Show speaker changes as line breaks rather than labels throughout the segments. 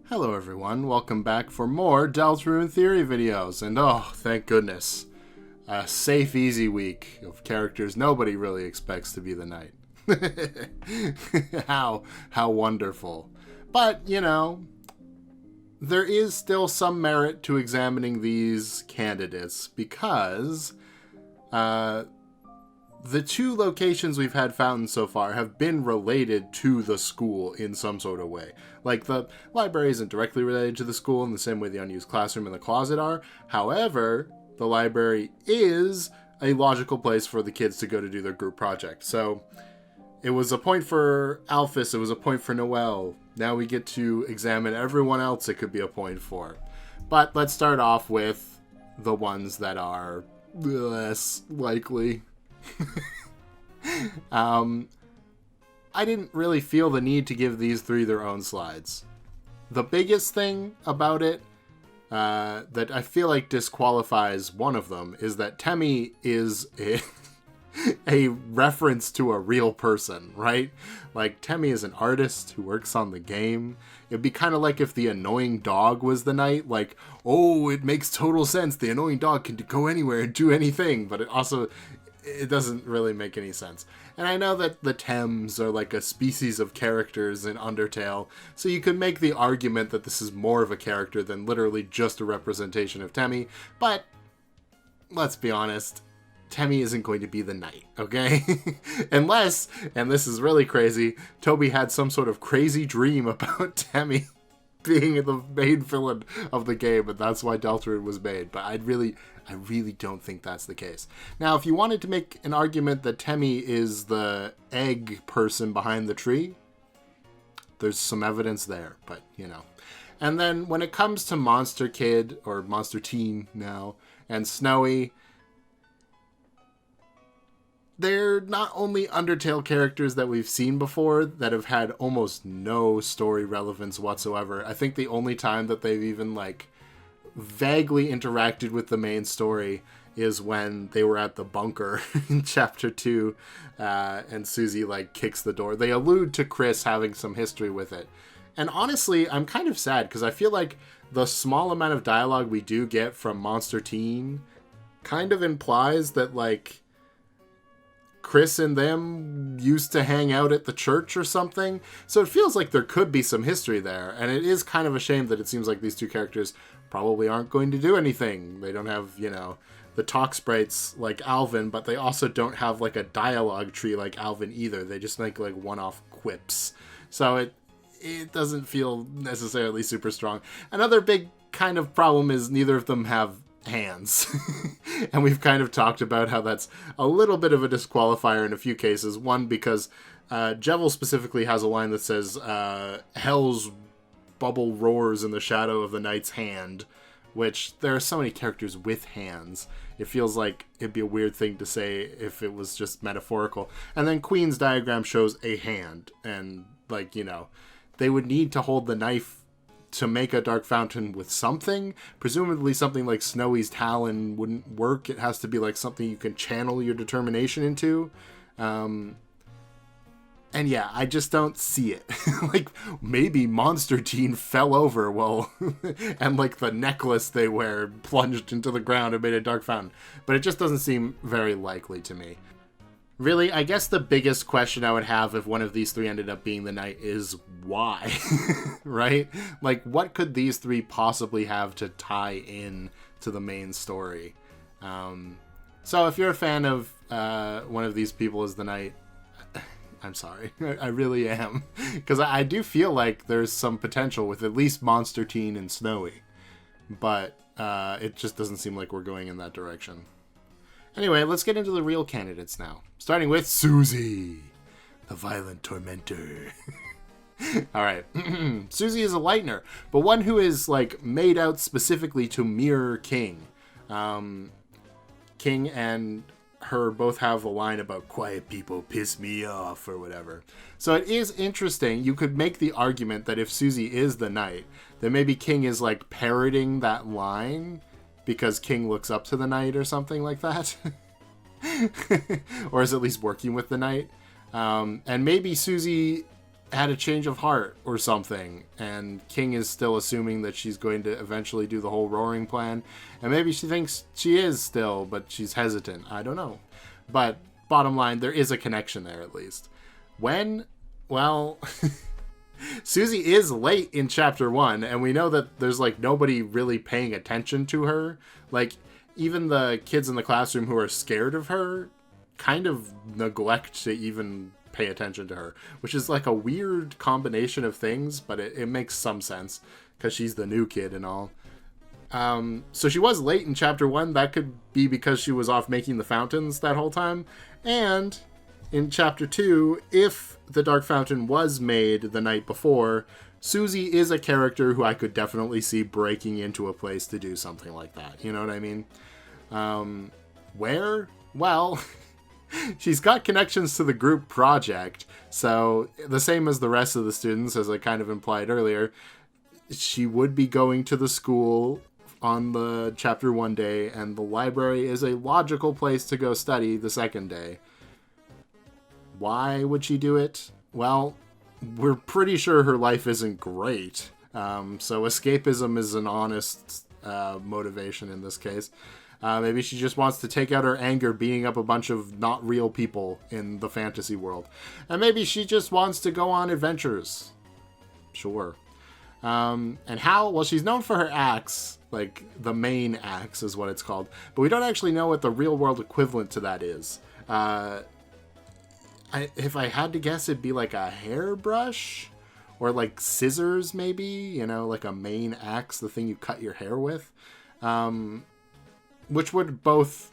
Hello everyone, welcome back for more Deltarune Theory videos, and oh, thank goodness, a safe, easy week of characters nobody really expects to be the knight. How wonderful. But, you know, there is still some merit to examining these candidates, because the two locations we've had fountains so far have been related to the school in some sort of way. Like, the library isn't directly related to the school in the same way the unused classroom and the closet are. However, the library is a logical place for the kids to go to do their group project. So, it was a point for Alphys, it was a point for Noelle. Now we get to examine everyone else it could be a point for. But let's start off with the ones that are less likely. I didn't really feel the need to give these three their own slides. The biggest thing about it that I feel like disqualifies one of them is that Temmie is a reference to a real person, right? Like, Temmie is an artist who works on the game. It'd be kind of like if the annoying dog was the knight. Like, oh, it makes total sense. The annoying dog can go anywhere and do anything, but it doesn't really make any sense. And I know that the Thames are like a species of characters in Undertale, so you could make the argument that this is more of a character than literally just a representation of Temmie, but let's be honest, Temmie isn't going to be the knight, okay? Unless, and this is really crazy, Toby had some sort of crazy dream about Temmie being the main villain of the game, and that's why Deltarune was made. But I really don't think that's the case. Now, if you wanted to make an argument that Temmie is the egg person behind the tree, there's some evidence there, but, you know. And then when it comes to Monster Kid, or Monster Teen now, and Snowy, they're not only Undertale characters that we've seen before that have had almost no story relevance whatsoever. I think the only time that they've even, like, vaguely interacted with the main story is when they were at the bunker in Chapter 2, and Susie, like, kicks the door. They allude to Chris having some history with it. And honestly, I'm kind of sad, because I feel like the small amount of dialogue we do get from Monster Teen kind of implies that, like, Chris and them used to hang out at the church or something. So it feels like there could be some history there. And it is kind of a shame that it seems like these two characters probably aren't going to do anything. They don't have, you know, the talk sprites like Alvin, but they also don't have like a dialogue tree like Alvin either. They just make like one-off quips. So it doesn't feel necessarily super strong. Another big kind of problem is neither of them have hands. And we've kind of talked about how that's a little bit of a disqualifier in a few cases. One, because Jevil specifically has a line that says, Hell's bubble roars in the shadow of the knight's hand, which there are so many characters with hands. It feels like it'd be a weird thing to say if it was just metaphorical. And then Queen's diagram shows a hand, and, like, you know, they would need to hold the knife to make a dark fountain with something. Presumably something like Snowy's talon wouldn't work. It has to be like something you can channel your determination into. And yeah, I just don't see it. Like, maybe Monster Teen fell over and like the necklace they wear plunged into the ground and made a dark fountain. But it just doesn't seem very likely to me. Really, I guess the biggest question I would have if one of these three ended up being the knight is why, right? Like, what could these three possibly have to tie in to the main story? So if you're a fan of one of these people as the knight, I'm sorry. I really am. Because I do feel like there's some potential with at least Monster Teen and Snowy. But it just doesn't seem like we're going in that direction. Anyway, let's get into the real candidates now. Starting with Susie, the violent tormentor. Alright, Susie is a lightener, but one who is, like, made out specifically to mirror King. King and her both have a line about quiet people piss me off or whatever. So it is interesting. You could make the argument that if Susie is the knight, then maybe King is, like, parroting that line because King looks up to the knight or something like that. Or is at least working with the knight. And maybe Susie had a change of heart or something, and King is still assuming that she's going to eventually do the whole roaring plan, and maybe she thinks she is still, but she's hesitant. I don't know. But bottom line, there is a connection there at least. When? Well, Susie is late in chapter 1, and we know that there's like nobody really paying attention to her. Like, even the kids in the classroom who are scared of her kind of neglect to even pay attention to her, which is like a weird combination of things, but it makes some sense because she's the new kid and all. So she was late in chapter 1. That could be because she was off making the fountains that whole time. And in chapter 2, if the Dark Fountain was made the night before, Susie is a character who I could definitely see breaking into a place to do something like that. You know what I mean? Where? Well, she's got connections to the group project, so the same as the rest of the students, as I kind of implied earlier, she would be going to the school on the chapter 1 day, and the library is a logical place to go study the second day. Why would she do it? Well, we're pretty sure her life isn't great, so escapism is an honest motivation in this case. Maybe she just wants to take out her anger beating up a bunch of not real people in the fantasy world. And maybe she just wants to go on adventures. Sure. And how? Well, she's known for her axe, like the main axe is what it's called. But we don't actually know what the real world equivalent to that is. If I had to guess, it'd be like a hairbrush or like scissors maybe, you know, like a main axe, the thing you cut your hair with. Which would both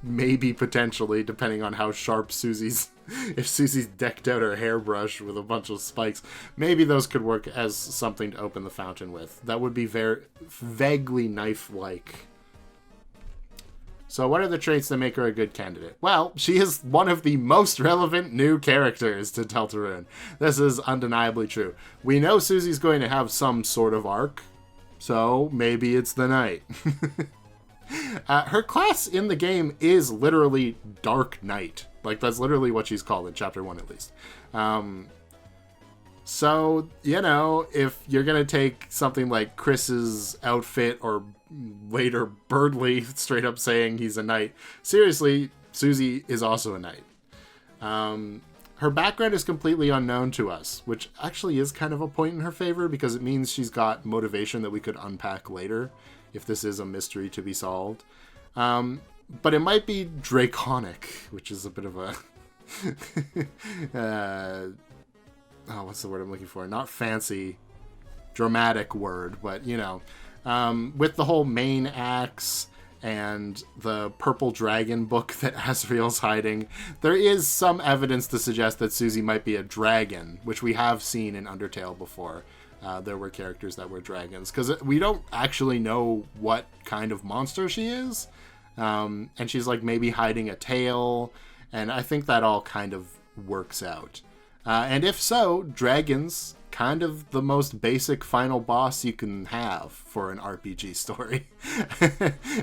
maybe potentially, depending on how sharp if Susie's decked out her hairbrush with a bunch of spikes, maybe those could work as something to open the fountain with. That would be very vaguely knife-like. So what are the traits that make her a good candidate? Well, she is one of the most relevant new characters to Deltarune. This is undeniably true. We know Susie's going to have some sort of arc, so maybe it's the knight. Her class in the game is literally Dark Knight. Like, that's literally what she's called in chapter 1 at least. So, you know, if you're going to take something like Chris's outfit, or later Birdley straight up saying he's a knight, seriously, Susie is also a knight. Her background is completely unknown to us, which actually is kind of a point in her favor, because it means she's got motivation that we could unpack later, if this is a mystery to be solved. But it might be draconic, which is a bit of a... what's the word I'm looking for? Not fancy, dramatic word, but, you know. With the whole main axe and the purple dragon book that Asriel's hiding, there is some evidence to suggest that Susie might be a dragon, which we have seen in Undertale before. There were characters that were dragons, because we don't actually know what kind of monster she is. And she's like maybe hiding a tail, and I think that all kind of works out. And if so, dragons, kind of the most basic final boss you can have for an RPG story.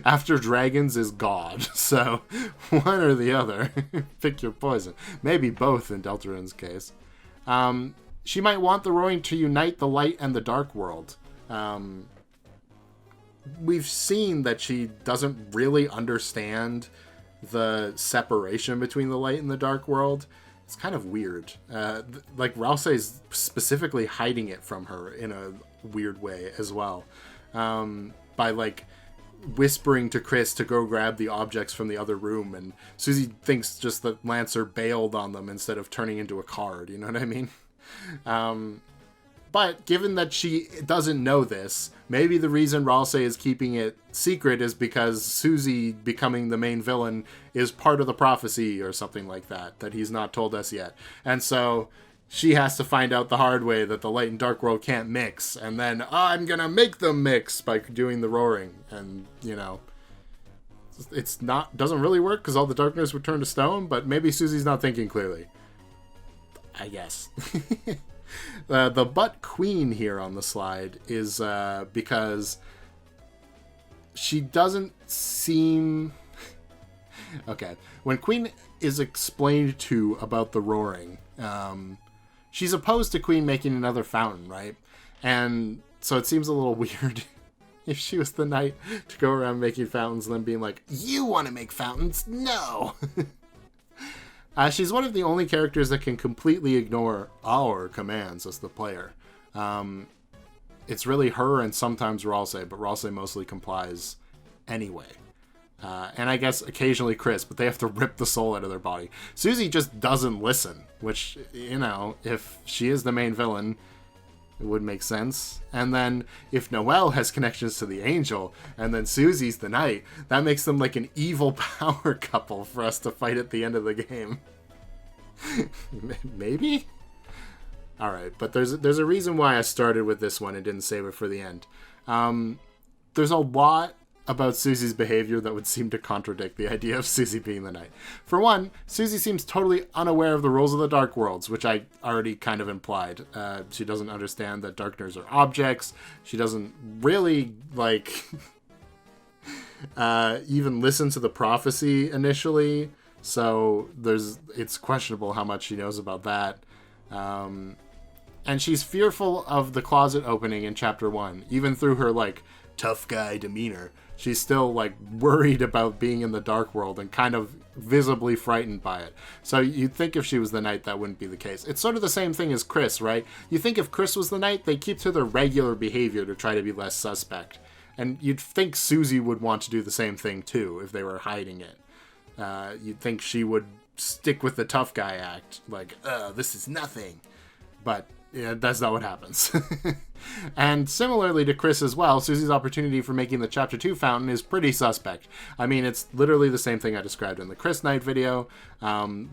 After dragons is God, so one or the other. Pick your poison. Maybe both in Deltarune's case. She might want the Roaring to unite the light and the dark world. We've seen that she doesn't really understand the separation between the light and the dark world. It's kind of weird. Like, Rousei is specifically hiding it from her in a weird way as well. By, like, whispering to Chris to go grab the objects from the other room, and Susie thinks just that Lancer bailed on them instead of turning into a card, you know what I mean? But given that she doesn't know this, maybe the reason Rousei is keeping it secret is because Susie becoming the main villain is part of the prophecy or something like that he's not told us yet. And so she has to find out the hard way that the light and dark world can't mix, and then I'm gonna make them mix by doing the roaring. And, you know, doesn't really work because all the darkness would turn to stone, but maybe Susie's not thinking clearly. I guess. The butt queen here on the slide is because she doesn't seem... Okay, when Queen is explained to about the roaring, she's opposed to Queen making another fountain, right? And so it seems a little weird if she was the knight to go around making fountains and then being like, you want to make fountains? No! She's one of the only characters that can completely ignore our commands as the player. It's really her and sometimes Rousseau, but Rousseau mostly complies anyway. And I guess occasionally Chris, but they have to rip the soul out of their body. Susie just doesn't listen, which, you know, if she is the main villain, it would make sense. And then if Noelle has connections to the angel, and then Susie's the knight, that makes them like an evil power couple for us to fight at the end of the game. Maybe? Alright, but there's a reason why I started with this one and didn't save it for the end. There's a lot about Susie's behavior that would seem to contradict the idea of Susie being the knight. For one, Susie seems totally unaware of the rules of the Dark Worlds, which I already kind of implied. She doesn't understand that Darkners are objects. She doesn't really, like, even listen to the prophecy initially. So it's questionable how much she knows about that. And she's fearful of the closet opening in Chapter 1, even through her, like, tough guy demeanor. She's still, like, worried about being in the Dark World and kind of visibly frightened by it. So you'd think if she was the knight, that wouldn't be the case. It's sort of the same thing as Chris, right? You think if Chris was the knight, they'd keep to their regular behavior to try to be less suspect. And you'd think Susie would want to do the same thing, too, if they were hiding it. You'd think she would stick with the tough guy act, like, this is nothing. But yeah, that's not what happens. And similarly to Chris as well, Susie's opportunity for making the Chapter 2 fountain is pretty suspect. I mean, it's literally the same thing I described in the Chris Knight video.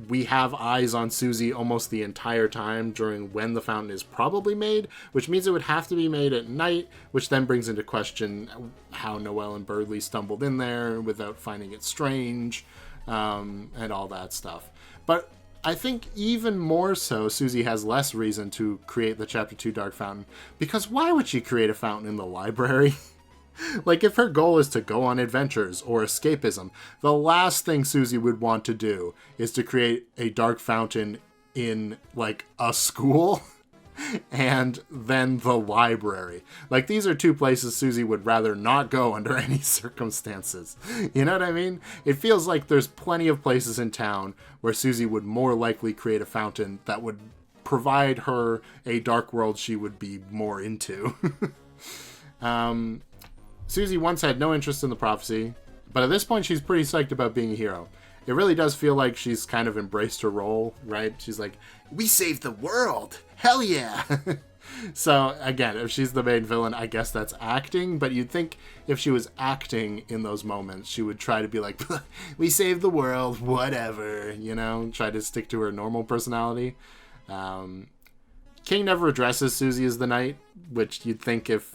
We have eyes on Susie almost the entire time during when the fountain is probably made, which means it would have to be made at night, which then brings into question how Noelle and Birdley stumbled in there without finding it strange, and all that stuff. But I think even more so, Susie has less reason to create the Chapter 2 Dark Fountain, because why would she create a fountain in the library? Like, if her goal is to go on adventures or escapism, the last thing Susie would want to do is to create a dark fountain in, like, a school and then the library. Like, these are two places Susie would rather not go under any circumstances. You know what I mean? It feels like there's plenty of places in town where Susie would more likely create a fountain that would provide her a dark world she would be more into. Susie once had no interest in the prophecy, but at this point she's pretty psyched about being a hero. It really does feel like she's kind of embraced her role, right? She's like, we saved the world! Hell yeah! So, again, if she's the main villain, I guess that's acting, but you'd think if she was acting in those moments, she would try to be like, we saved the world, whatever, you know? Try to stick to her normal personality. King never addresses Susie as the knight, which you'd think if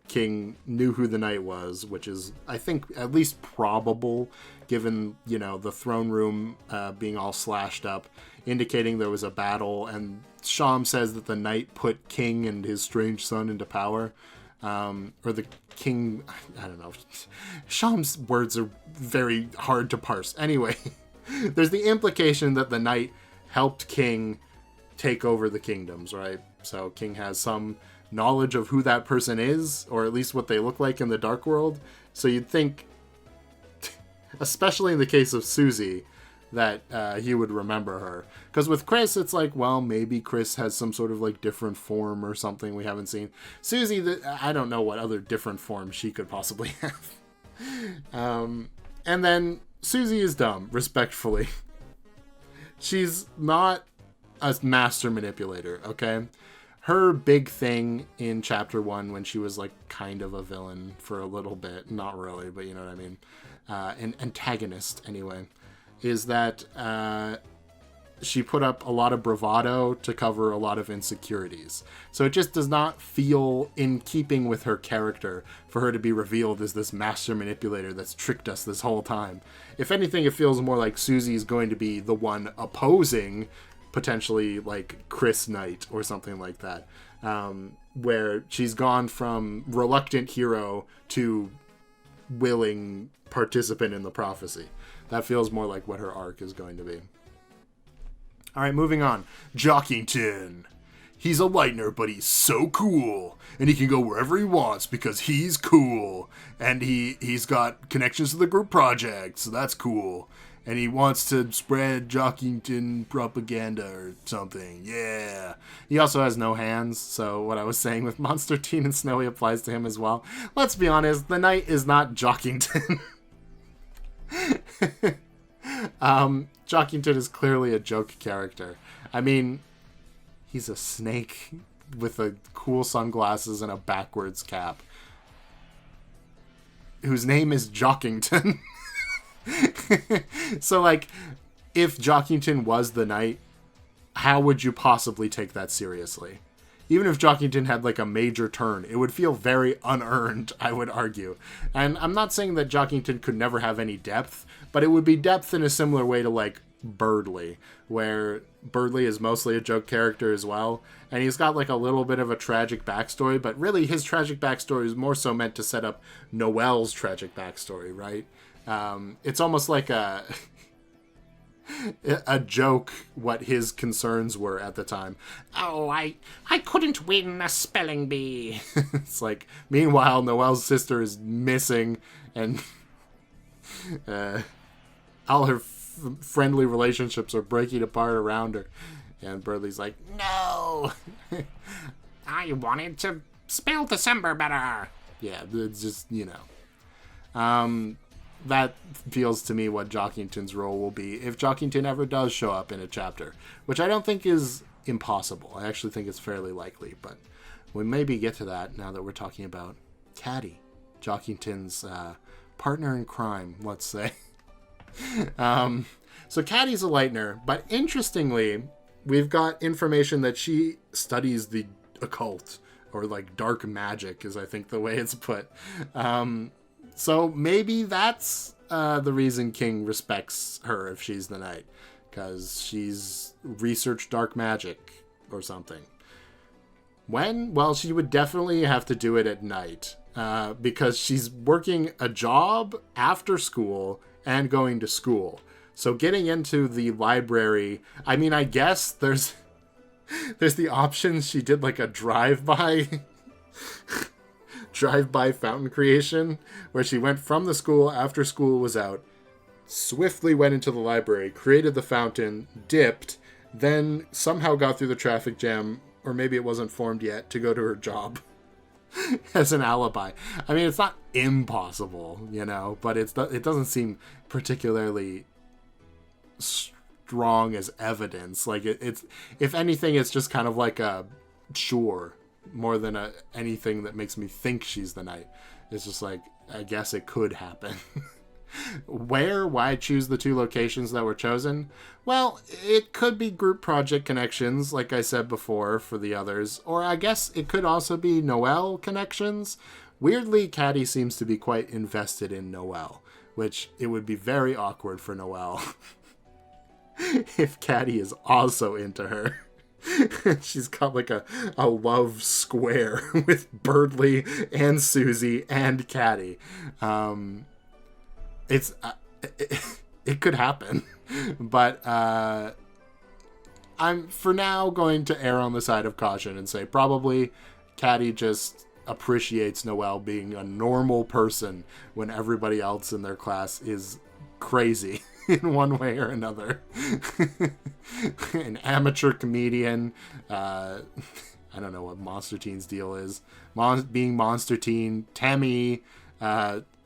King knew who the knight was, which is, I think, at least probable, given, you know, the throne room being all slashed up, indicating there was a battle, and Sham says that the knight put King and his strange son into power. Or the king, I don't know. Sham's words are very hard to parse. Anyway, there's the implication that the knight helped King take over the kingdoms, right? So King has some knowledge of who that person is, or at least what they look like in the Dark World. So you'd think, especially in the case of Susie, that he would remember her. Because with Chris, it's like, well, maybe Chris has some sort of like different form or something we haven't seen. Susie, I don't know what other different form she could possibly have. And then Susie is dumb, respectfully. She's not a master manipulator, okay? Her big thing in Chapter 1, when she was like kind of a villain for a little bit, not really, but you know what I mean, an antagonist anyway, is that she put up a lot of bravado to cover a lot of insecurities. So it just does not feel in keeping with her character for her to be revealed as this master manipulator that's tricked us this whole time. If anything, it feels more like Susie's going to be the one opposing potentially like Chris Knight or something like that, where she's gone from reluctant hero to willing participant in the prophecy. That feels more like what her arc is going to be. All right, moving on. Jockington. He's a Lightner, but he's so cool. And he can go wherever he wants because he's cool. And he's got connections to the group project, so that's cool. And he wants to spread Jockington propaganda or something. Yeah. He also has no hands, so what I was saying with Monster Teen and Snowy applies to him as well. Let's be honest, the knight is not Jockington. Jockington is clearly a joke character. I mean, he's a snake with a cool sunglasses and a backwards cap, whose name is Jockington. So, like, if Jockington was the knight, how would you possibly take that seriously? Even if Jockington had, like, a major turn, it would feel very unearned, I would argue. And I'm not saying that Jockington could never have any depth, but it would be depth in a similar way to, like, Birdley, where Birdley is mostly a joke character as well, and he's got, like, a little bit of a tragic backstory, but really his tragic backstory is more so meant to set up Noelle's tragic backstory, right? It's almost like a joke what his concerns were at the time. Oh, I couldn't win a spelling bee. It's like, meanwhile, Noelle's sister is missing, and all her friendly relationships are breaking apart around her. And Birdley's like, no! I wanted to spell December better. Yeah, it's just, you know. That feels to me what Jockington's role will be if Jockington ever does show up in a chapter, which I don't think is impossible. I actually think it's fairly likely, but we maybe get to that now that we're talking about Caddy, Jockington's partner in crime, let's say. So Caddy's a Lightner, but interestingly, we've got information that she studies the occult, or like dark magic is I think the way it's put. So maybe that's the reason King respects her if she's the knight, because she's researched dark magic or something. When? Well, she would definitely have to do it at night, because she's working a job after school and going to school. So getting into the library, I mean, I guess there's the option she did like a drive-by fountain creation, where she went from the school after school was out, swiftly went into the library, created the fountain, dipped, then somehow got through the traffic jam, or maybe it wasn't formed yet, to go to her job as an alibi. I mean, it's not impossible, you know, but it doesn't seem particularly strong as evidence. Like, it's if anything, it's just kind of like a sure, more than anything that makes me think she's the knight. It's just like, I guess it could happen. Why choose the two locations that were chosen? Well, it could be group project connections, like I said before, for the others. Or I guess it could also be Noelle connections. Weirdly, Caddy seems to be quite invested in Noelle, which it would be very awkward for Noelle if Caddy is also into her. She's got like a love square with Birdley and Susie and Caddy. It could happen, but I'm for now going to err on the side of caution and say probably Caddy just appreciates Noelle being a normal person when everybody else in their class is crazy in one way or another. An amateur comedian. I don't know what Monster Teen's deal is. Being Monster Teen. Tammy.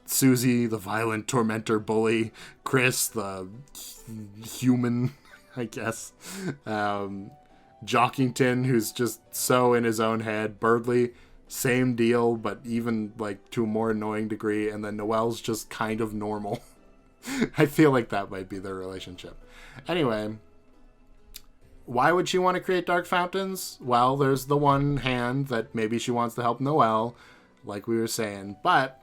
Susie, the violent tormentor bully. Chris, the human, I guess. Jockington, who's just so in his own head. Birdley, same deal, but even like to a more annoying degree. And then Noelle's just kind of normal. I feel like that might be their relationship. Anyway, why would she want to create dark fountains? Well, there's the one hand that maybe she wants to help Noelle, like we were saying, but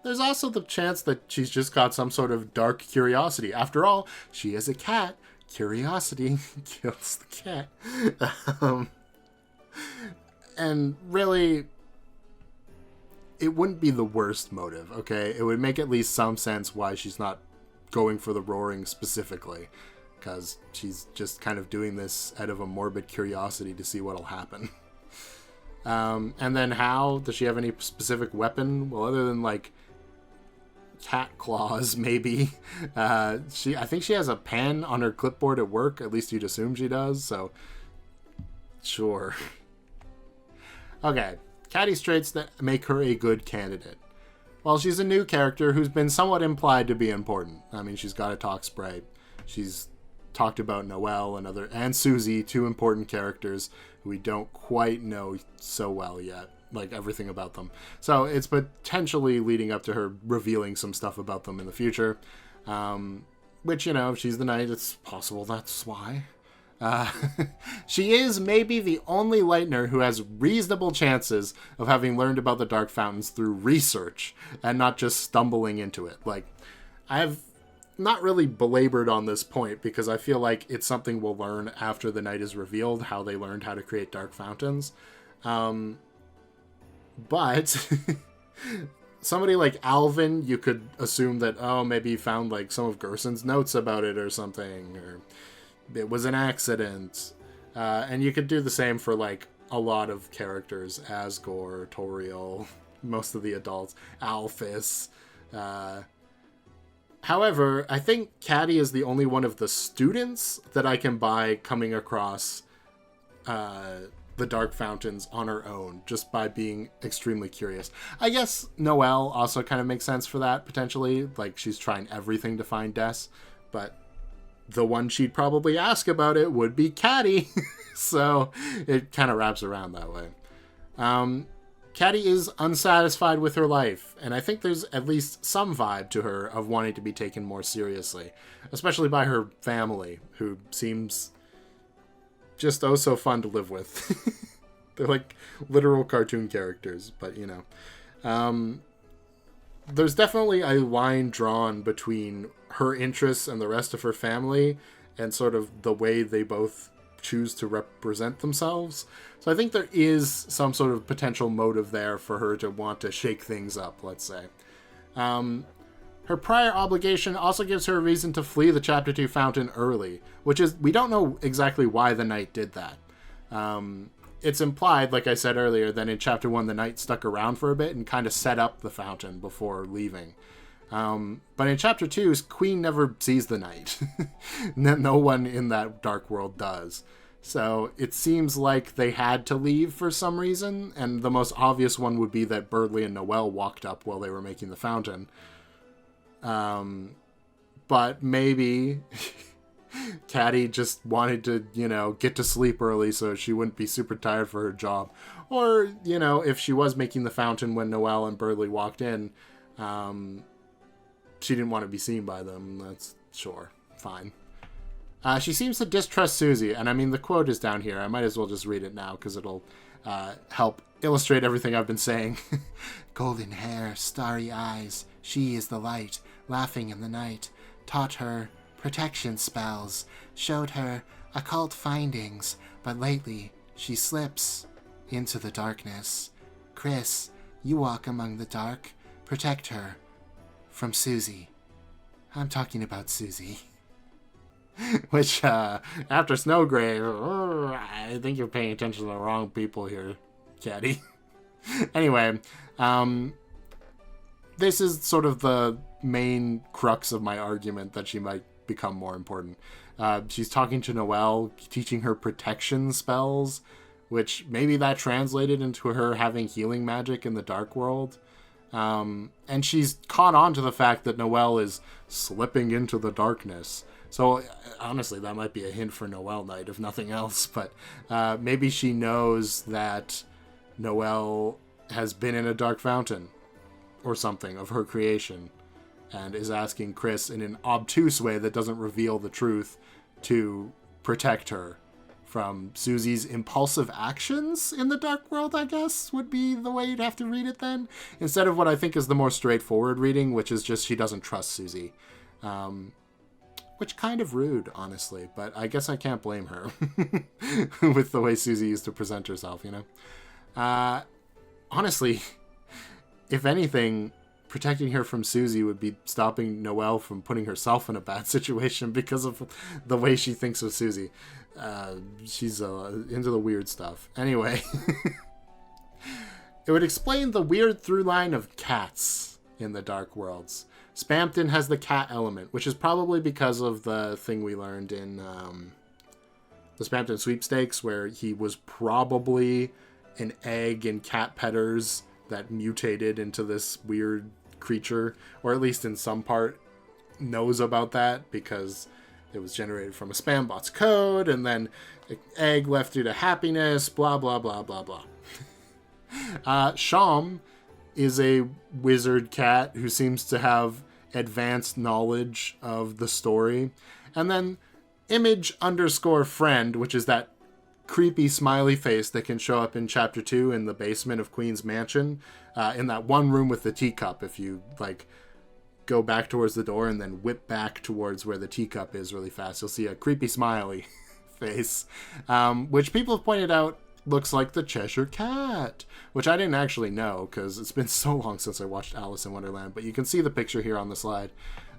there's also the chance that she's just got some sort of dark curiosity. After all, she is a cat. Curiosity kills the cat. And really, it wouldn't be the worst motive, okay? It would make at least some sense why she's not going for the roaring specifically. because she's just kind of doing this out of a morbid curiosity to see what'll happen. And then how? Does she have any specific weapon? Well, other than, like, cat claws, maybe. I think she has a pen on her clipboard at work. At least you'd assume she does, so sure. Okay, Caddy's traits that make her a good candidate. Well, she's a new character who's been somewhat implied to be important. I mean, she's got a talk sprite. She's talked about Noelle and Susie, two important characters who we don't quite know so well yet, like everything about them. So it's potentially leading up to her revealing some stuff about them in the future. Which, you know, if she's the knight, it's possible that's why. She is maybe the only Lightner who has reasonable chances of having learned about the Dark Fountains through research and not just stumbling into it. Like, I've not really belabored on this point because I feel like it's something we'll learn after the night is revealed, how they learned how to create Dark Fountains. But somebody like Alvin, you could assume that, oh, maybe he found like some of Gerson's notes about it or something, or it was an accident. And you could do the same for like a lot of characters, Asgore, Toriel, most of the adults, Alphys. However, I think Caddy is the only one of the students that I can buy coming across the Dark Fountains on her own, just by being extremely curious. I guess Noelle also kind of makes sense for that, potentially. Like, she's trying everything to find Des, but the one she'd probably ask about it would be Caddy. So it kind of wraps around that way. Caddy is unsatisfied with her life, and I think there's at least some vibe to her of wanting to be taken more seriously, especially by her family, who seems just oh so fun to live with. They're like literal cartoon characters, but you know. There's definitely a line drawn between her interests and the rest of her family, and sort of the way they both choose to represent themselves. So I think there is some sort of potential motive there for her to want to shake things up, let's say. Her prior obligation also gives her a reason to flee the Chapter 2 fountain early, which is, we don't know exactly why the knight did that. It's implied, like I said earlier, that in Chapter 1 the knight stuck around for a bit and kind of set up the fountain before leaving. But in Chapter 2, Queen never sees the knight. No one in that dark world does. So it seems like they had to leave for some reason, and the most obvious one would be that Birdley and Noelle walked up while they were making the fountain. But maybe Caddy just wanted to, you know, get to sleep early so she wouldn't be super tired for her job. Or, you know, if she was making the fountain when Noelle and Birdley walked in, she didn't want to be seen by them. That's sure, fine. She seems to distrust Susie, and I mean, the quote is down here. I might as well just read it now, because it'll help illustrate everything I've been saying. Golden hair, starry eyes, she is the light, laughing in the night, taught her protection spells, showed her occult findings, but lately she slips into the darkness. Chris, you walk among the dark, protect her from Susie. I'm talking about Susie. Which, after Snowgrave, I think you're paying attention to the wrong people here, Caddy. Anyway, this is sort of the main crux of my argument that she might become more important. She's talking to Noelle, teaching her protection spells, which maybe that translated into her having healing magic in the dark world. And she's caught on to the fact that Noelle is slipping into the darkness. So, honestly, that might be a hint for Noelle Knight, if nothing else. But maybe she knows that Noelle has been in a dark fountain or something of her creation and is asking Chris in an obtuse way that doesn't reveal the truth to protect her from Susie's impulsive actions in the dark world, I guess, would be the way you'd have to read it then. Instead of what I think is the more straightforward reading, which is just she doesn't trust Susie. Which kind of rude, honestly, but I guess I can't blame her with the way Susie used to present herself, you know? Honestly, if anything, protecting her from Susie would be stopping Noelle from putting herself in a bad situation because of the way she thinks of Susie. She's into the weird stuff. Anyway, it would explain the weird through line of cats in the Dark Worlds. Spamton has the cat element, which is probably because of the thing we learned in the Spamton Sweepstakes, where he was probably an egg in cat petters that mutated into this weird creature, or at least in some part knows about that because it was generated from a spam bot's code, and then an egg left due to happiness, blah, blah, blah, blah, blah. Sham is a wizard cat who seems to have advanced knowledge of the story. And then image_friend, which is that creepy smiley face that can show up in chapter 2 in the basement of Queen's Mansion, in that one room with the teacup. If you like go back towards the door and then whip back towards where the teacup is really fast, you'll see a creepy smiley face, which people have pointed out looks like the Cheshire Cat, which I didn't actually know because it's been so long since I watched Alice in Wonderland. But you can see the picture here on the slide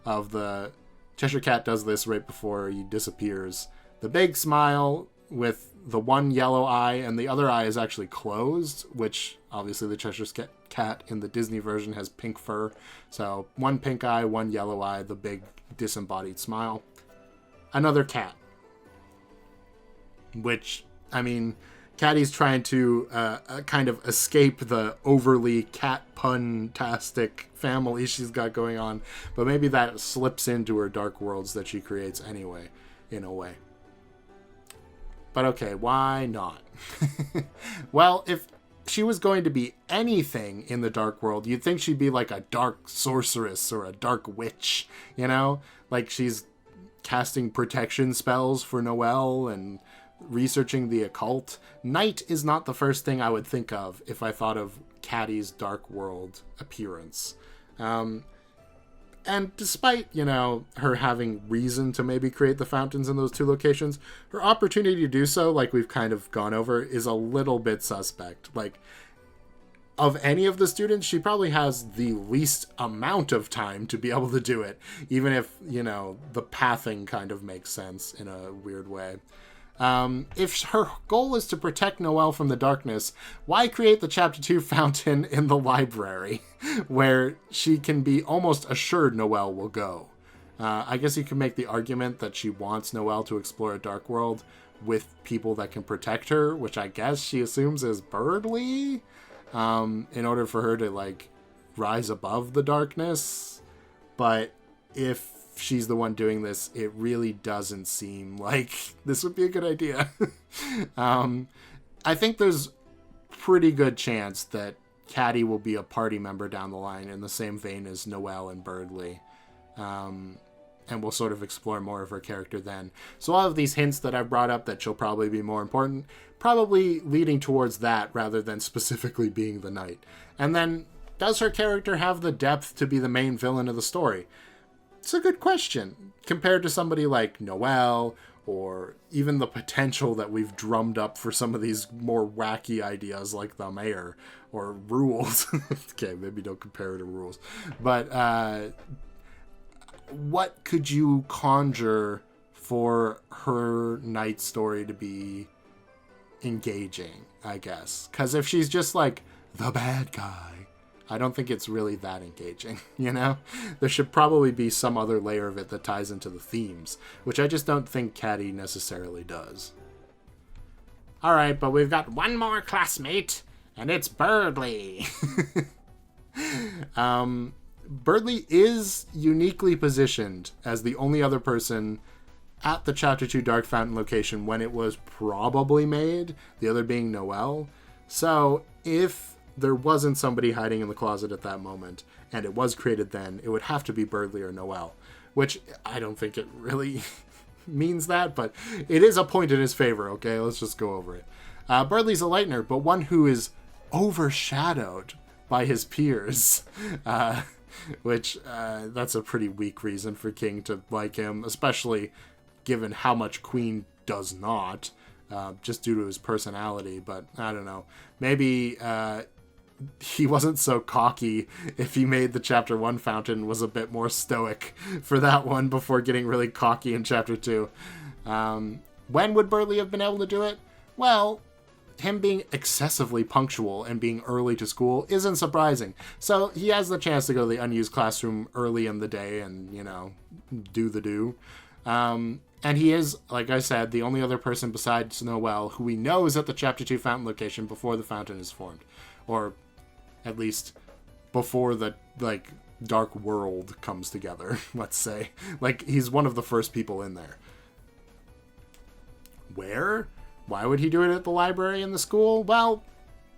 of the Cheshire Cat does this right before he disappears. The big smile with the one yellow eye, and the other eye is actually closed, which obviously the Cheshire Cat in the Disney version has pink fur. So one pink eye, one yellow eye, the big disembodied smile. Another cat. Which, I mean, Caddy's trying to kind of escape the overly cat pun-tastic family she's got going on, but maybe that slips into her dark worlds that she creates anyway, in a way. But okay, why not? Well, if she was going to be anything in the dark world, you'd think she'd be like a dark sorceress or a dark witch, you know? Like she's casting protection spells for Noelle and researching the occult. Knight is not the first thing I would think of if I thought of Caddy's dark world appearance. And despite, you know, her having reason to maybe create the fountains in those two locations, her opportunity to do so, like we've kind of gone over, is a little bit suspect. Like, of any of the students, she probably has the least amount of time to be able to do it, even if, you know, the pathing kind of makes sense in a weird way. If her goal is to protect Noelle from the darkness, why create the Chapter 2 fountain in the library, where she can be almost assured Noelle will go? I guess you can make the argument that she wants Noelle to explore a dark world with people that can protect her, which I guess she assumes is Birdley, in order for her to, like, rise above the darkness. But if she's the one doing this, it really doesn't seem like this would be a good idea. I think there's pretty good chance that Caddy will be a party member down the line in the same vein as Noelle and Birdley. And we'll sort of explore more of her character then. So all of these hints that I've brought up that she'll probably be more important, probably leading towards that rather than specifically being the knight. And then, does her character have the depth to be the main villain of the story? It's a good question, compared to somebody like Noelle, or even the potential that we've drummed up for some of these more wacky ideas like the mayor, or Rules. Okay, maybe don't compare it to Rules. But what could you conjure for her knight story to be engaging, I guess? Because if she's just like the bad guy, I don't think it's really that engaging, you know? There should probably be some other layer of it that ties into the themes, which I just don't think Caddy necessarily does. Alright, but we've got one more classmate, and it's Birdley. Birdley is uniquely positioned as the only other person at the Chapter 2 Dark Fountain location when it was probably made, the other being Noelle. So, if there wasn't somebody hiding in the closet at that moment, and it was created then, it would have to be Birdley or Noelle, which I don't think it really means that, but it is a point in his favor, okay? Let's just go over it. Birdley's a lightener, but one who is overshadowed by his peers, which that's a pretty weak reason for King to like him, especially given how much Queen does not, just due to his personality. But I don't know, maybe he wasn't so cocky if he made the chapter 1 fountain was a bit more stoic for that one before getting really cocky in chapter 2. When would Burley have been able to do it? Well, him being excessively punctual and being early to school isn't surprising. So he has the chance to go to the unused classroom early in the day and, do the do. And he is, like I said, the only other person besides Noelle who we know is at the chapter 2 fountain location before the fountain is formed. Or at least before the, dark world comes together, let's say. He's one of the first people in there. Where? Why would he do it at the library and the school? Well,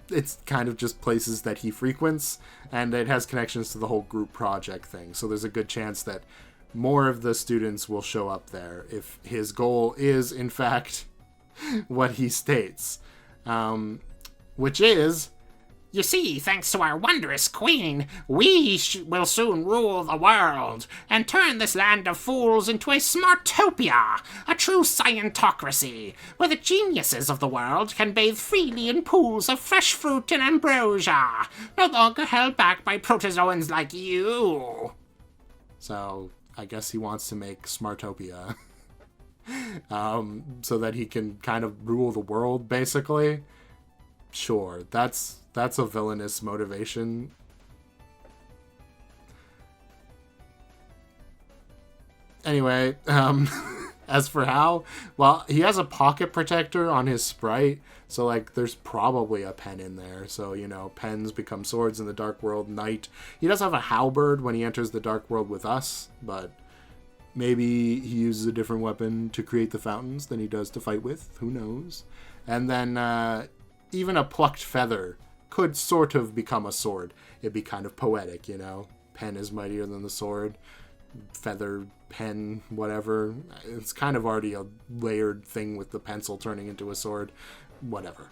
it's kind of just places that he frequents, and it has connections to the whole group project thing. So there's a good chance that more of the students will show up there if his goal is, in fact, what he states. Which is,
you see, thanks to our wondrous queen, we will soon rule the world and turn this land of fools into a smartopia, a true scientocracy, where the geniuses of the world can bathe freely in pools of fresh fruit and ambrosia, no longer held back by protozoans like you.
So, I guess he wants to make Smartopia. So that he can kind of rule the world, basically. Sure, that's a villainous motivation. Anyway, as for how, well, he has a pocket protector on his sprite, so, there's probably a pen in there. So, pens become swords in the Dark World Knight. He does have a halberd when he enters the Dark World with us, but maybe he uses a different weapon to create the fountains than he does to fight with. Who knows? And then, even a plucked feather could sort of become a sword. It'd be kind of poetic, Pen is mightier than the sword. Feather, pen, whatever. It's kind of already a layered thing with the pencil turning into a sword. Whatever.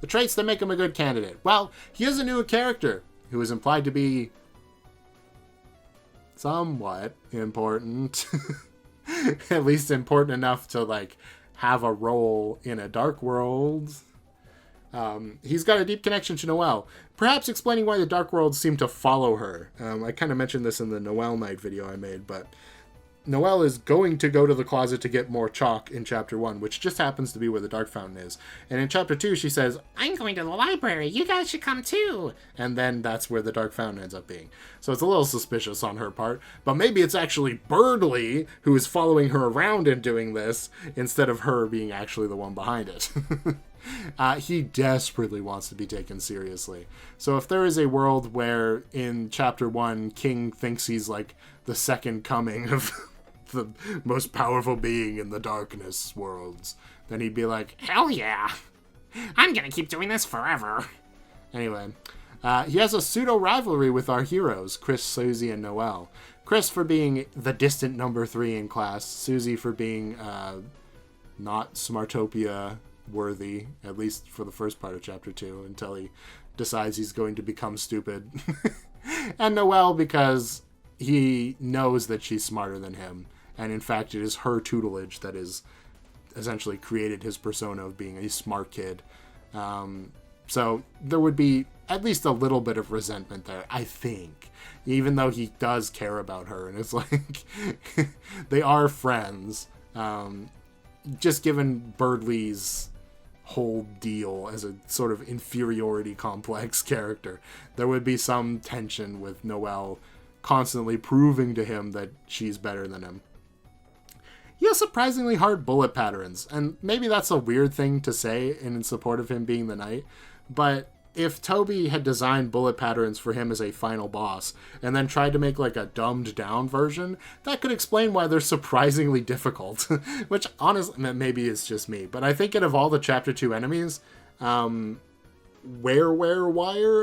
The traits that make him a good candidate. Well, he is a new character who is implied to be somewhat important. At least important enough to, have a role in a Dark World. He's got a deep connection to Noelle, perhaps explaining why the Dark Worlds seem to follow her. I kind of mentioned this in the Noelle Knight video I made, but Noelle is going to go to the closet to get more chalk in Chapter 1, which just happens to be where the Dark Fountain is. And in Chapter 2, she says,
I'm going to the library. You guys should come too.
And then that's where the Dark Fountain ends up being. So it's a little suspicious on her part, but maybe it's actually Birdley who is following her around and doing this, instead of her being actually the one behind it. He desperately wants to be taken seriously. So if there is a world where in Chapter 1, King thinks he's the second coming of the most powerful being in the darkness worlds, then he'd be like,
hell yeah, I'm gonna keep doing this forever.
Anyway, he has a pseudo-rivalry with our heroes, Chris, Susie, and Noelle. Chris for being the distant number 3 in class, Susie for being not Smartopia worthy, at least for the first part of Chapter 2, until he decides he's going to become stupid. And Noelle because he knows that she's smarter than him, and in fact it is her tutelage that has essentially created his persona of being a smart kid. So there would be at least a little bit of resentment there, I think, even though he does care about her, and it's they are friends. Just given Birdley's whole deal as a sort of inferiority complex character, there would be some tension with Noelle constantly proving to him that she's better than him. He has surprisingly hard bullet patterns, and maybe that's a weird thing to say in support of him being the knight, but if Toby had designed bullet patterns for him as a final boss, and then tried to make a dumbed down version, that could explain why they're surprisingly difficult. Which, honestly, maybe it's just me, but I think out of all the Chapter 2 enemies, Wire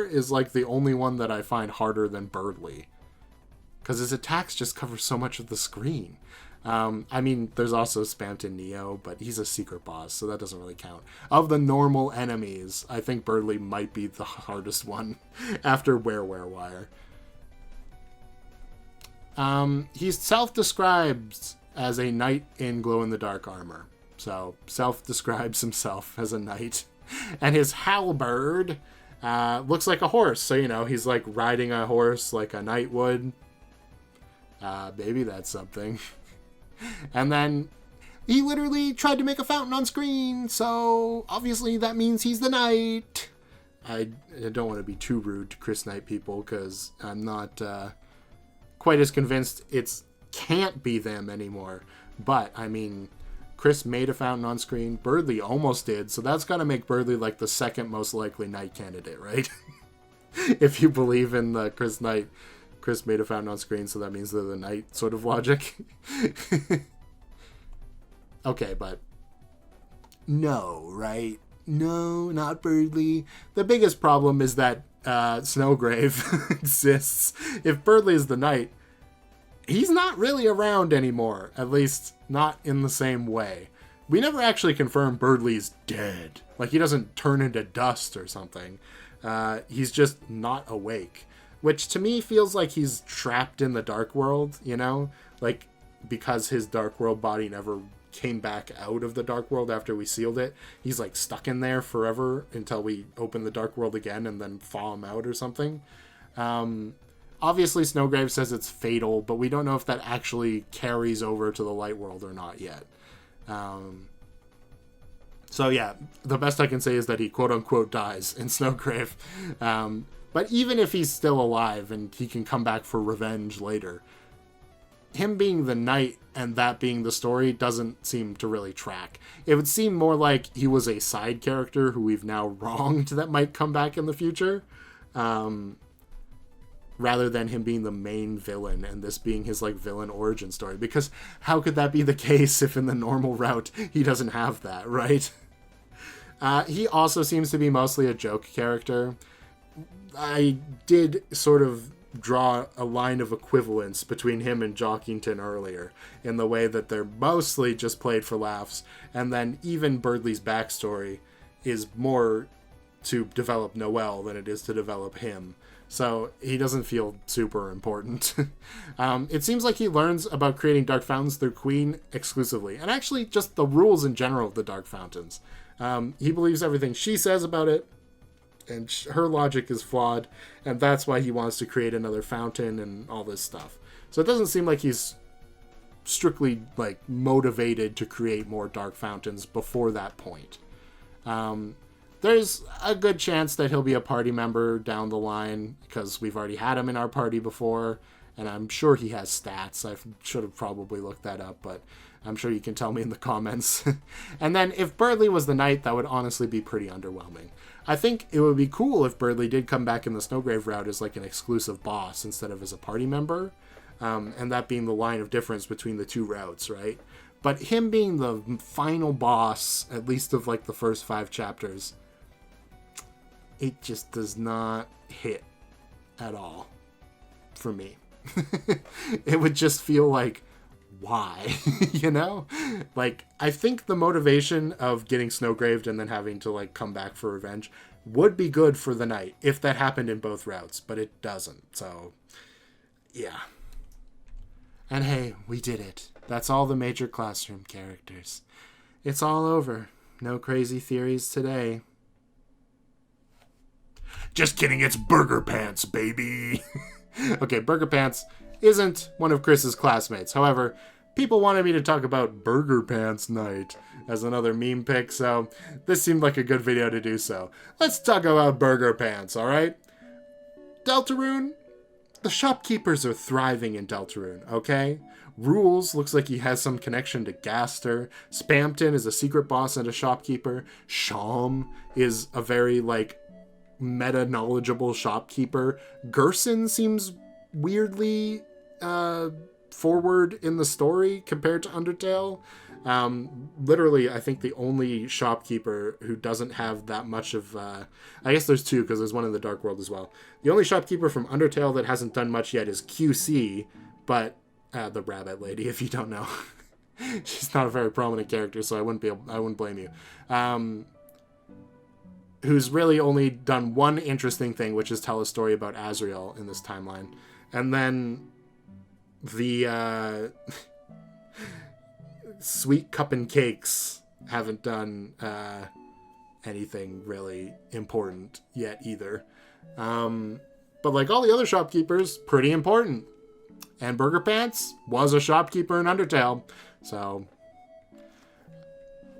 is the only one that I find harder than Birdley. Because his attacks just cover so much of the screen. There's also Spampton Neo, but he's a secret boss, so that doesn't really count. Of the normal enemies, I think Birdley might be the hardest one after Wire. He's self-described as a knight in glow-in-the-dark armor. So, self-describes himself as a knight. And his halberd Looks like a horse, so, you know, he's, like, riding a horse like a knight would. Maybe that's something. And then he literally tried to make a fountain on screen, so obviously that means he's the knight. I don't want to be too rude to Chris Knight people, because I'm not quite as convinced it can't be them anymore. But, I mean, Chris made a fountain on screen. Birdley almost did, so that's got to make Birdley like the second most likely knight candidate, right? If you believe in the Chris Knight, Chris made a fountain on screen, so that means they're the knight sort of logic. Okay, but no, right? No, not Birdley. The biggest problem is that Snowgrave exists. If Birdley is the knight, he's not really around anymore. At least, not in the same way. We never actually confirm Birdley's dead. Like, he doesn't turn into dust or something. He's just not awake. Which, to me, feels like he's trapped in the Dark World, you know? Like, because his Dark World body never came back out of the Dark World after we sealed it. He's, like, stuck in there forever until we open the Dark World again and then thaw him out or something. Obviously, Snowgrave says it's fatal, but we don't know if that actually carries over to the Light World or not yet. So yeah, the best I can say is that he quote-unquote dies in Snowgrave. But even if he's still alive and he can come back for revenge later, him being the knight and that being the story doesn't seem to really track. It would seem more like he was a side character who we've now wronged that might come back in the future. Rather than him being the main villain and this being his, like, villain origin story. Because how could that be the case if in the normal route he doesn't have that, right? He also seems to be mostly a joke character. I did sort of draw a line of equivalence between him and Jockington earlier, in the way that they're mostly just played for laughs, and then even Birdley's backstory is more to develop Noel than it is to develop him. So he doesn't feel super important. It seems like he learns about creating dark fountains through Queen exclusively, and actually just the rules in general of the dark fountains. He believes everything she says about it, and her logic is flawed, and that's why he wants to create another fountain and all this stuff. So it doesn't seem like he's strictly, like, motivated to create more dark fountains before that point. There's a good chance that he'll be a party member down the line, because we've already had him in our party before, and I'm sure he has stats. I should have probably looked that up, but I'm sure you can tell me in the comments. And then if Birdley was the knight, that would honestly be pretty underwhelming. I think it would be cool if Birdley did come back in the Snowgrave route as, like, an exclusive boss instead of as a party member, and that being the line of difference between the two routes, right? But him being the final boss, at least of, like, the first 5 chapters, it just does not hit at all for me. It would just feel like, why? You know? Like, I think the motivation of getting Snowgraved and then having to, like, come back for revenge would be good for the knight if that happened in both routes, but it doesn't. So, yeah. And hey, we did it. That's all the major classroom characters. It's all over. No crazy theories today. Just kidding, it's Burger Pants, baby! Okay, Burger Pants isn't one of Chris's classmates. However, people wanted me to talk about Burger Pants Night as another meme pick, so this seemed like a good video to do so. Let's talk about Burger Pants, alright? Deltarune? The shopkeepers are thriving in Deltarune, okay? Rules looks like he has some connection to Gaster. Spampton is a secret boss and a shopkeeper. Sham is a very, like, meta-knowledgeable shopkeeper. Gerson seems weirdly forward in the story compared to Undertale. Literally, I think the only shopkeeper who doesn't have that much of... I guess there's 2, because there's one in the Dark World as well. The only shopkeeper from Undertale that hasn't done much yet is QC, but the rabbit lady, if you don't know. She's not a very prominent character, so I wouldn't blame you. Who's really only done one interesting thing, which is tell a story about Azrael in this timeline. And then the Sweet Cup and Cakes haven't done anything really important yet either. But like all the other shopkeepers, pretty important. And Burger Pants was a shopkeeper in Undertale. So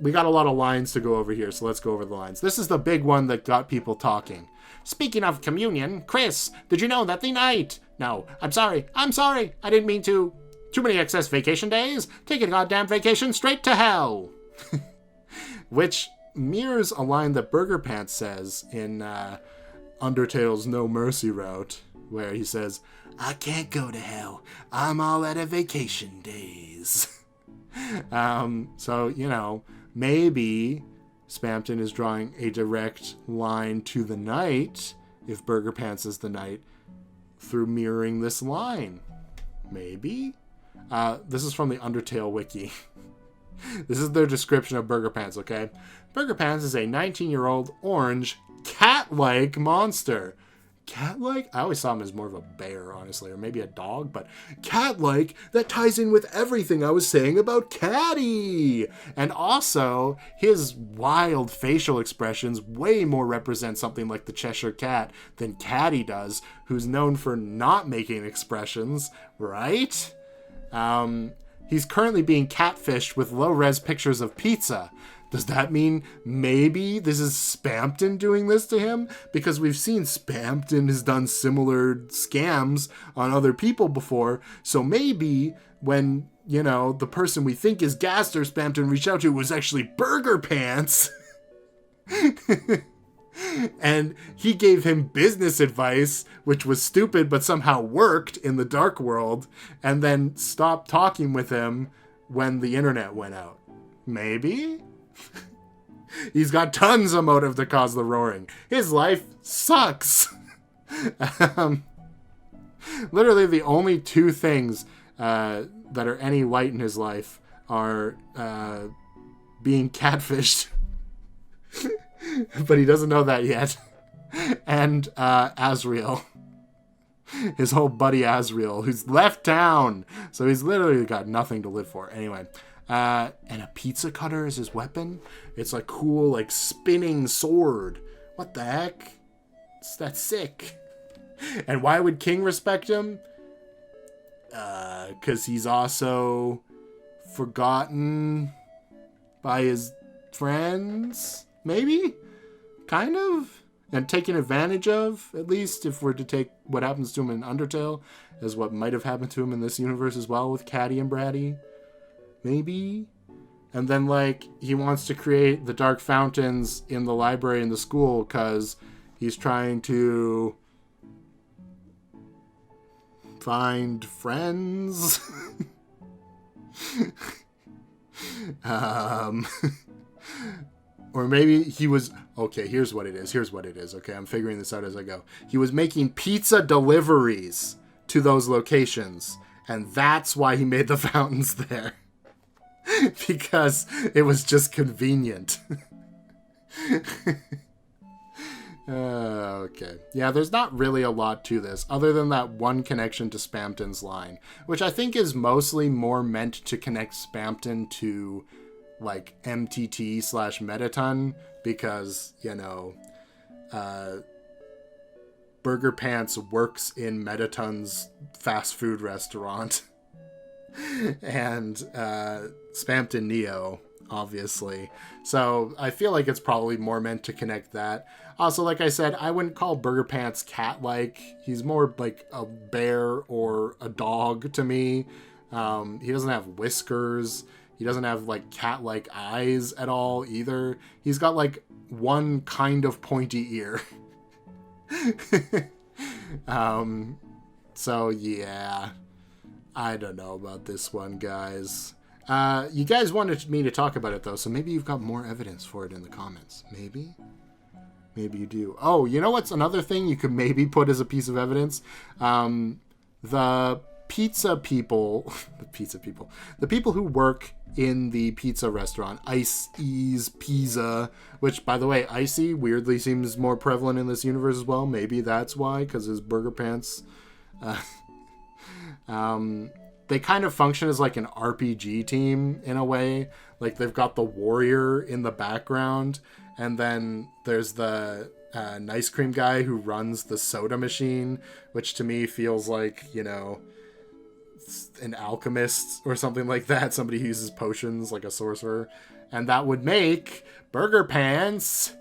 we got a lot of lines to go over here, so let's go over the lines. This is the big one that got people talking. Speaking of communion, Chris, did you know that the night... No, I'm sorry, I didn't mean to. Too many excess vacation days? Take a goddamn vacation straight to hell. Which mirrors a line that Burger Pants says in Undertale's No Mercy route, where he says, I can't go to hell. I'm all out of vacation days. So, you know, maybe Spamton is drawing a direct line to the knight, if Burger Pants is the knight, through mirroring this line. Maybe? This is from the Undertale wiki. This is their description of Burger Pants, okay? Burger Pants is a 19-year-old orange cat-like monster. Cat-like? I always saw him as more of a bear, honestly, or maybe a dog, but cat-like, that ties in with everything I was saying about Catty. And also, his wild facial expressions way more represent something like the Cheshire Cat than Catty does, who's known for not making expressions, right? He's currently being catfished with low-res pictures of pizza. Does that mean maybe this is Spamton doing this to him? Because we've seen Spamton has done similar scams on other people before. So maybe when, you know, the person we think is Gaster Spamton reached out to was actually Burger Pants. And he gave him business advice, which was stupid but somehow worked in the dark world, and then stopped talking with him when the internet went out. Maybe? He's got tons of motive to cause the roaring. His life sucks. Literally the only two things that are any light in his life are being catfished. But he doesn't know that yet. And Asriel. His whole buddy Asriel, who's left town. So he's literally got nothing to live for. Anyway. And a pizza cutter is his weapon. It's like cool, like spinning sword. What the heck? That's sick. And why would King respect him? 'Cause he's also forgotten by his friends, maybe? Kind of? And taken advantage of, at least, if we're to take what happens to him in Undertale as what might have happened to him in this universe as well with Catty and Bratty. Maybe? And then, like, he wants to create the dark fountains in the library in the school because he's trying to find friends. Or maybe he was... Okay, here's what it is. Okay, I'm figuring this out as I go. He was making pizza deliveries to those locations, and that's why he made the fountains there. Because it was just convenient. Okay. Yeah, there's not really a lot to this, other than that one connection to Spamton's line, which I think is mostly more meant to connect Spamton to, like, MTT/Metaton, because, you know, Burger Pants works in Metaton's fast food restaurant. And Spamton Neo, obviously. So I feel like it's probably more meant to connect that. Also, like I said, I wouldn't call Burger Pants cat-like. He's more like a bear or a dog to me. He doesn't have whiskers. He doesn't have like cat-like eyes at all either. He's got like one kind of pointy ear. So yeah. I don't know about this one, guys. You guys wanted me to talk about it, though, so maybe you've got more evidence for it in the comments. Maybe? Maybe you do. Oh, you know what's another thing you could maybe put as a piece of evidence? The pizza people... The people who work in the pizza restaurant, Icy's Pizza, which, by the way, Icy weirdly seems more prevalent in this universe as well. Maybe that's why, because his Burger Pants... they kind of function as like an RPG team in a way. Like they've got the warrior in the background And then there's the ice cream guy who runs the soda machine, which to me feels like, you know, an alchemist or something like that. Somebody who uses potions like a sorcerer. And that would make Burger Pants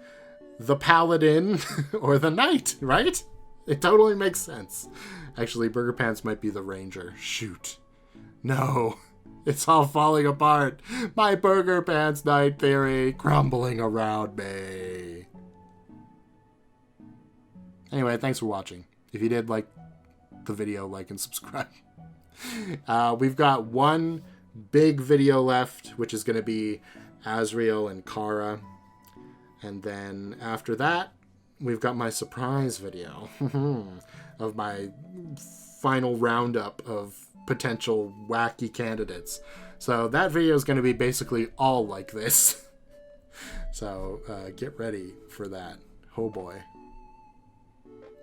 the paladin or the knight, right? It totally makes sense. Actually, Burger Pants might be the ranger. Shoot. No. It's all falling apart. My Burger Pants Knight theory crumbling around me. Anyway, thanks for watching. If you did like the video, like and subscribe. We've got one big video left, which is going to be Azrael and Kara. And then after that, we've got my surprise video of my final roundup of potential wacky candidates. So that video is going to be basically all like this. So get ready for that. Oh boy.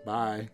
Bye.